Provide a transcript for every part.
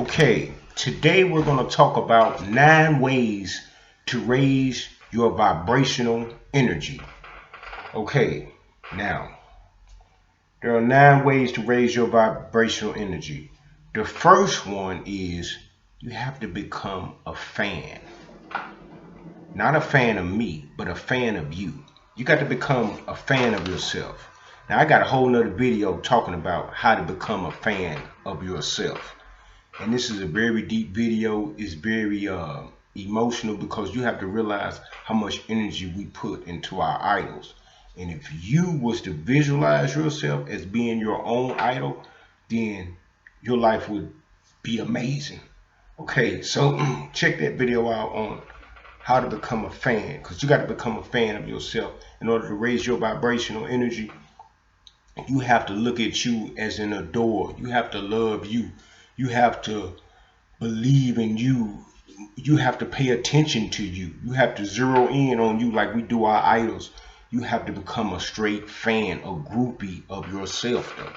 Okay, today we're going to talk about 9 ways to raise your vibrational energy. Okay, now there are 9 ways to raise your vibrational energy. The first one is you have to become a fan. Not a fan of me, but a fan of you. You got to become a fan of yourself. Now, I got a whole nother video talking about how to become a fan of yourself. And this is a very deep video. It's very emotional because you have to realize how much energy we put into our idols. And if you was to visualize yourself as being your own idol, then your life would be amazing. Okay, so check that video out on how to become a fan, because you got to become a fan of yourself in order to raise your vibrational energy. You have to look at you as an adorer. You have to love you. You have to believe in you. You have to pay attention to you. You have to zero in on you like we do our idols. You have to become a straight fan, a groupie of yourself though.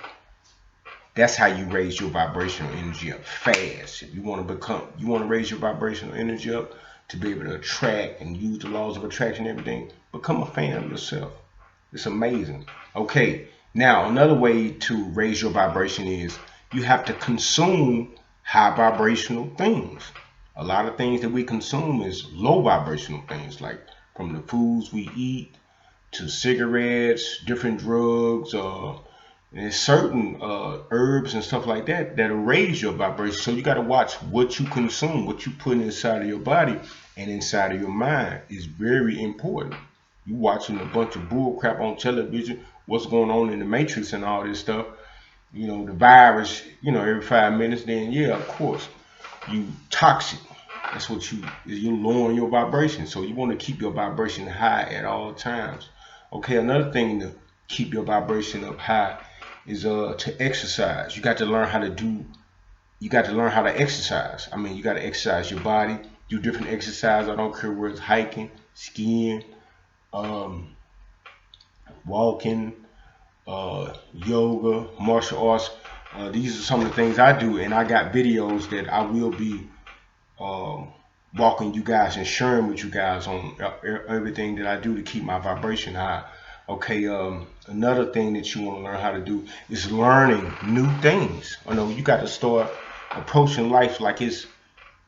That's how you raise your vibrational energy up fast. If you want to raise your vibrational energy up to be able to attract and use the laws of attraction and everything, become a fan of yourself. It's amazing. Okay, now another way to raise your vibration is you have to consume high vibrational things. A lot of things that we consume is low vibrational things, like from the foods we eat to cigarettes, different drugs, and certain herbs and stuff like that that'll raise your vibration. So you got to watch what you consume, what you put inside of your body and inside of your mind is very important. You watching a bunch of bull crap on television, what's going on in the Matrix and all this stuff, the virus, every 5 minutes, then yeah, of course, you toxic. That's what you're lowering your vibration. So you want to keep your vibration high at all times. Okay, another thing to keep your vibration up high is to exercise. You got to learn how to exercise. I mean, you got to exercise your body, do different exercises. I don't care whether it's hiking, skiing, walking, yoga, martial arts. These are some of the things I do, and I got videos that I will be walking you guys and sharing with you guys on everything that I do to keep my vibration high. Okay, another thing that you want to learn how to do is learning new things. You got to start approaching life like it's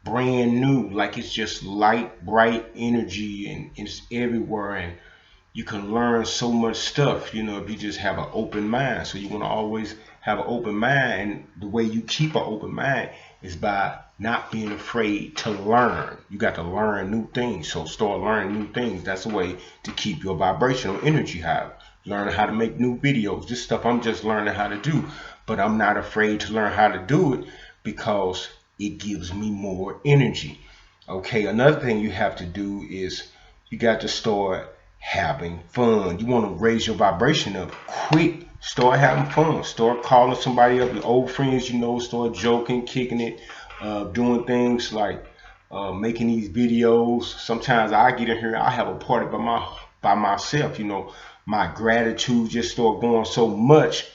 brand new, like it's just light, bright energy, and it's everywhere, and you can learn so much stuff, if you just have an open mind. So you want to always have an open mind, and the way you keep an open mind is by not being afraid to learn. You got to learn new things. So start learning new things. That's a way to keep your vibrational energy high. Learn how to make new videos. This stuff I'm just learning how to do, but I'm not afraid to learn how to do it because it gives me more energy. Okay, another thing you have to do is you got to start having fun. You want to raise your vibration up quick. Start having fun. Start calling somebody up, your old friends, start joking, kicking it, doing things like making these videos. Sometimes I get in here, I have a party by myself. My gratitude just start going so much.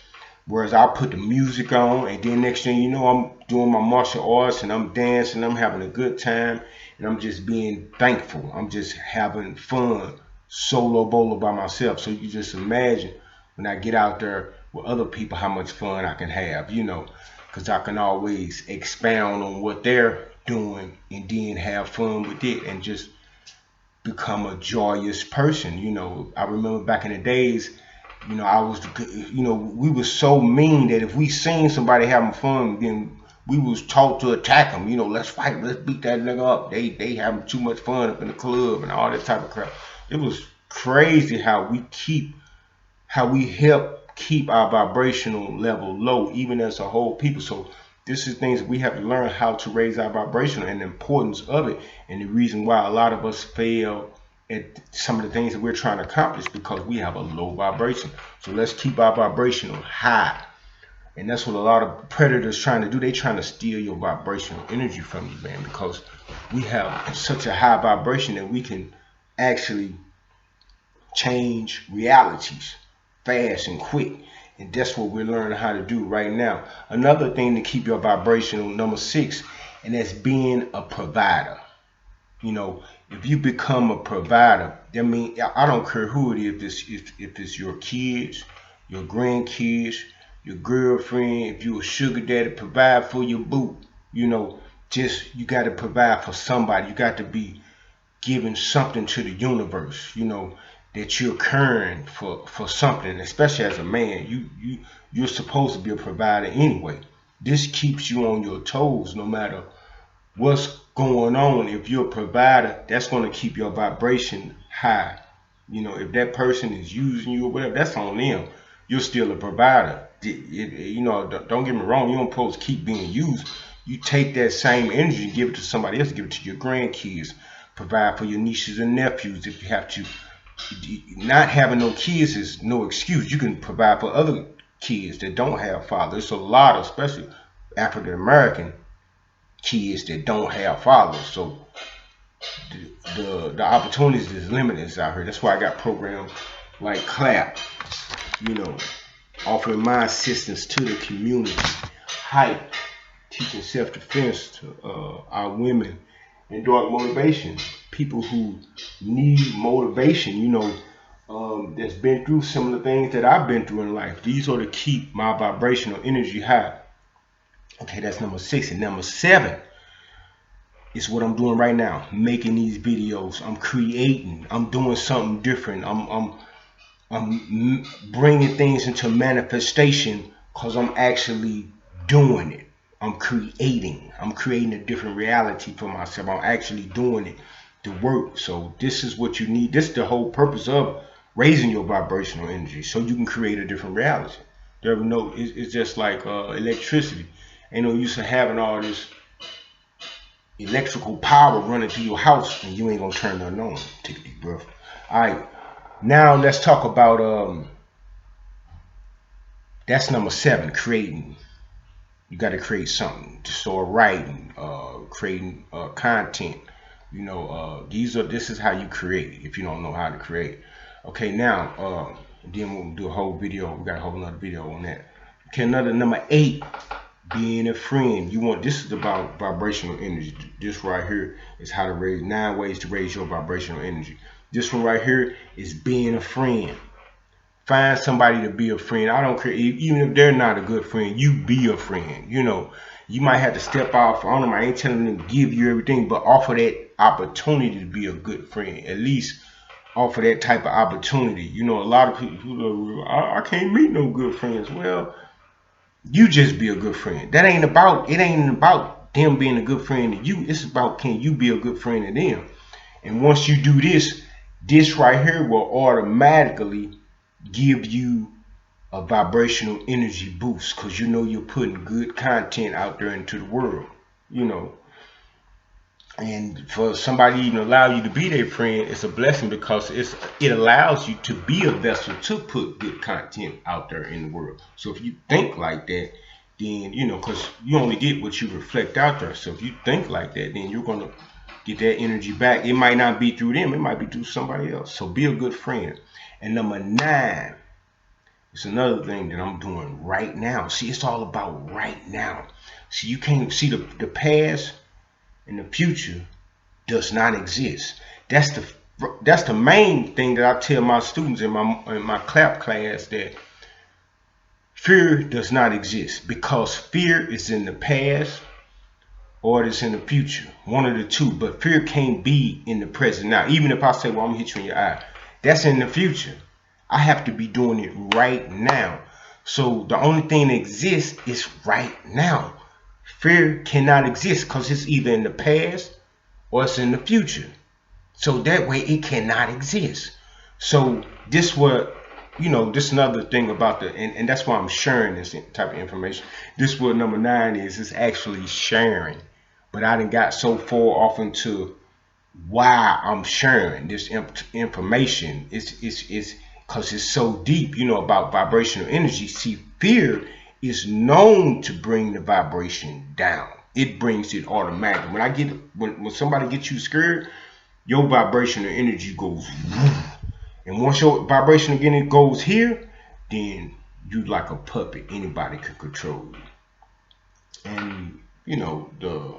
Whereas I put the music on, and then next thing you know, I'm doing my martial arts and I'm dancing, I'm having a good time, and I'm just being thankful. I'm just having fun, solo bolo by myself. So you just imagine when I get out there with other people how much fun I can have, because I can always expound on what they're doing and then have fun with it and just become a joyous person. I remember back in the days, we were so mean that if we seen somebody having fun, then we was taught to attack them. Let's fight, let's beat that nigga up. They having too much fun up in the club and all that type of crap. It was crazy how we help keep our vibrational level low, even as a whole people. So this is things we have to learn how to raise our vibration and the importance of it, and the reason why a lot of us fail at some of the things that we're trying to accomplish because we have a low vibration. So let's keep our vibrational high. And that's what a lot of predators trying to do. They trying to steal your vibrational energy from you, man, because we have such a high vibration that we can actually change realities fast and quick. And that's what we're learning how to do right now. Another thing to keep your vibrational, number 6, and that's being a provider. You know, if you become a provider, I mean, I don't care who it is. If it's your kids, your grandkids, your girlfriend, if you a sugar daddy, provide for your boo. You know, just you got to provide for somebody. You got to be giving something to the universe. You know, that you're caring for something, especially as a man. You're supposed to be a provider anyway. This keeps you on your toes no matter what's going on. If you're a provider, that's going to keep your vibration high. You know, if that person is using you or whatever, that's on them. You're still a provider. You know, don't get me wrong, you don't supposed to keep being used. You take that same energy and give it to somebody else, give it to your grandkids, provide for your nieces and nephews if you have to. Not having no kids is no excuse. You can provide for other kids that don't have fathers. There's a lot of, especially African American kids that don't have fathers. So the opportunities is limited out here. That's why I got programs like CLAP, you know, offering my assistance to the community, HYPE, teaching self-defense to our women, and dark motivation, people who need motivation, you know, that's been through some of the things that I've been through in life. These are to keep my vibrational energy high. Okay, that's number 6. And number 7 is what I'm doing right now, making these videos. I'm creating. I'm doing something different. I'm bringing things into manifestation because I'm actually doing it. I'm creating a different reality for myself. I'm actually doing it, the work. So this is what you need. This is the whole purpose of raising your vibrational energy, so you can create a different reality. You ever know, it's just like electricity. Ain't no use of having all this electrical power running through your house and you ain't gonna turn nothing on. Take a deep breath. All right, now let's talk about that's number 7, creating. You got to create something. So writing, creating content. You know, this is how you create. If you don't know how to create, okay. Now, then we'll do a whole video. We got a whole another video on that. Okay, another number 8, being a friend. This is about vibrational energy. This right here is how to raise 9 ways to raise your vibrational energy. This one right here is being a friend. Find somebody to be a friend. I don't care, even if they're not a good friend, you be a friend. You know, you might have to step off on them. I ain't telling them to give you everything, but offer that opportunity to be a good friend. At least offer that type of opportunity. You know, a lot of people who I can't meet no good friends. Well, you just be a good friend. It ain't about them being a good friend to you. It's about, can you be a good friend to them? And once you do this right here will automatically give you a vibrational energy boost, because you know you're putting good content out there into the world, you know. And for somebody even allow you to be their friend, it's a blessing, because it allows you to be a vessel to put good content out there in the world. So if you think like that, then, you know, because you only get what you reflect out there. So if you think like that, then you're going to get that energy back. It might not be through them, it might be through somebody else. So be a good friend. And number 9, it's another thing that I'm doing right now. See, it's all about right now. See, you can't see the past and the future does not exist. That's the main thing that I tell my students in my CLAP class, that fear does not exist, because fear is in the past or it's in the future, one of the two. But fear can't be in the present now. Even if I say, well, I'm gonna hit you in your eye, that's in the future. I have to be doing it right now. So the only thing that exists is right now. Fear cannot exist, because it's either in the past or it's in the future. So that way it cannot exist. So this what, you know, this another thing about and that's why I'm sharing this type of information. This what number 9 is actually sharing. But I done got so far off into why I'm sharing this information. It's because it's so deep, you know, about vibrational energy. See, fear is known to bring the vibration down. It brings it automatically. When somebody gets you scared, your vibrational energy goes, and once your vibration again it goes here, then you like a puppet. Anybody can control you. And, the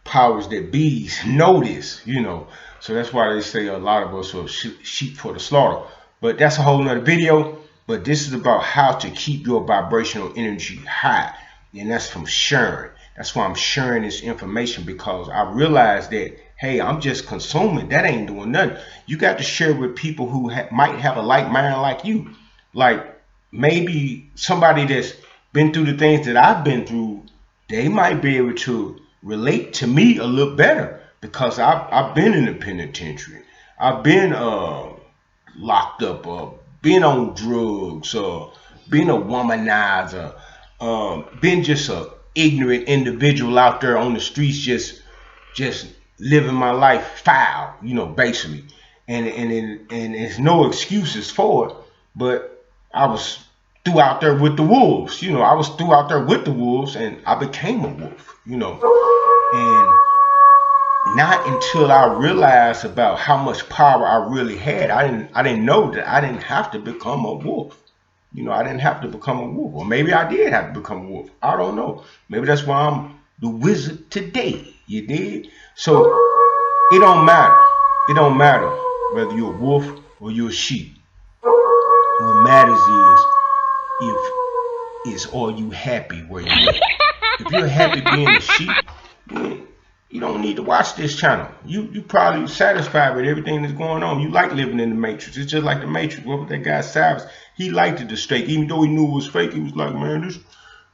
powers that be know this, So that's why they say a lot of us are sheep for the slaughter. But that's a whole nother video. But this is about how to keep your vibrational energy high. And that's from sharing. That's why I'm sharing this information, because I realize that, hey, I'm just consuming. That ain't doing nothing. You got to share with people who might have a like mind like you. Like maybe somebody that's been through the things that I've been through, they might be able to relate to me a little better, because I've been in the penitentiary. I've been locked up, been on drugs, been a womanizer, been just a ignorant individual out there on the streets, just living my life foul, basically. And there's no excuses for it, but I was threw out there with the wolves. I was threw out there with the wolves, and I became a wolf. And not until I realized about how much power I really had, I didn't know that I didn't have to become a wolf. I didn't have to become a wolf. Or maybe I did have to become a wolf. I don't know. Maybe that's why I'm the wizard today. You did? So it don't matter. It don't matter whether you're a wolf or you're a sheep. What matters is are you happy where you're at? If you're happy being a sheep, then you don't need to watch this channel. You probably satisfied with everything that's going on. You like living in the Matrix. It's just like the Matrix. What was that guy Cyrus? He liked the steak, even though he knew it was fake. He was like, man,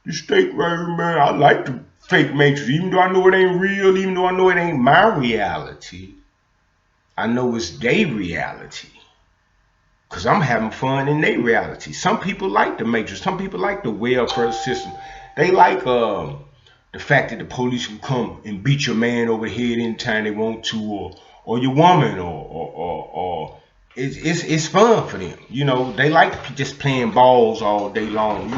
this steak right here, man, I like the fake Matrix. Even though I know it ain't real, even though I know it ain't my reality, I know it's their reality. Because I'm having fun in their reality. Some people like the Matrix. Some people like the welfare system. They like the fact that the police can come and beat your man over the head anytime they want to, or your woman, or it's fun for them. They like just playing balls all day long,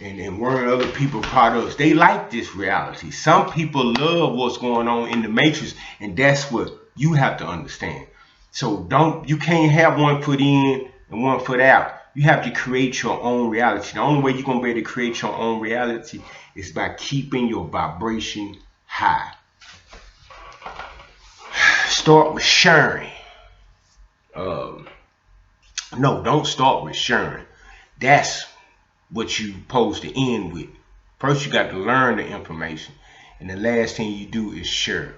and wearing other people's products. They like this reality. Some people love what's going on in the Matrix, and that's what you have to understand. So you can't have one foot in and one foot out. You have to create your own reality. The only way you're going to be able to create your own reality is by keeping your vibration high. Start with sharing. No, don't start with sharing. That's what you're supposed to end with. First, you got to learn the information. And the last thing you do is share.